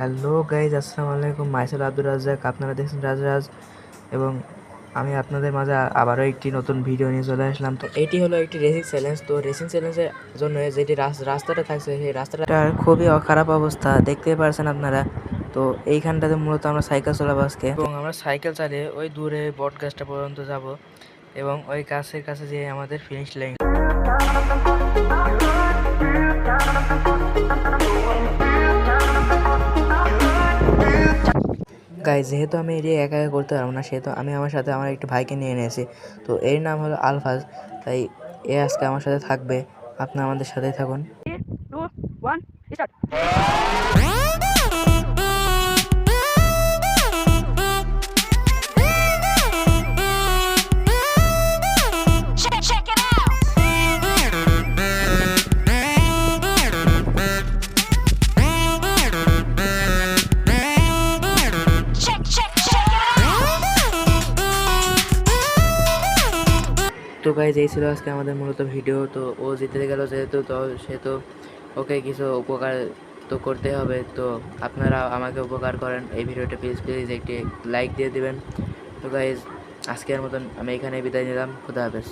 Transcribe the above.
Hello guys, আসসালামু আলাইকুম। Micellar Abdur Razzak, আপনারা দেখছেন রাজ এবং আমি আপনাদের মাঝে আবারও একটি নতুন ভিডিও নিয়ে চলে আসলাম। তো এটি হলো একটি রেসিং চ্যালেঞ্জ। তো রেসিং চ্যালেঞ্জের জন্য যেটি রাস্তাটা থাকছে সেই রাস্তাটার খুবই খারাপ অবস্থা, দেখতেই পারছেন আপনারা। তো এইখানটাতে মূলত আমরা সাইকেল চালাবো আজকে, এবং আমরা সাইকেল চালিয়ে ওই দূরে বট গাছটা পর্যন্ত যাব এবং ওই গাছের কাছে যেয়ে আমাদের ফিনিশ লাইন। গাইজ, যেহেতু আমি এটি একা একা করতে পারবো না, সেহেতু আমি আমার সাথে আমার একটি ভাইকে নিয়ে নিয়েছি। তো এর নাম হলো আলফাজ, তাই এ আজকে আমার সাথে থাকবে। আপনারা আমাদের সাথেই থাকুন। তো গাইজ, এই ছিল আজকে আমাদের মূলত ভিডিও। তো ও জিতে গেল যেহেতু, তো সে তো ওকে কিছু উপকার তো করতে হবে। তো আপনারা আমাকে উপকার করেন, এই ভিডিওটা প্লিজ একটি লাইক দিয়ে দিবেন। তো গাইজ, আজকের মতন আমি এখানে বিদায় নিলাম। খুদা হাফেজ।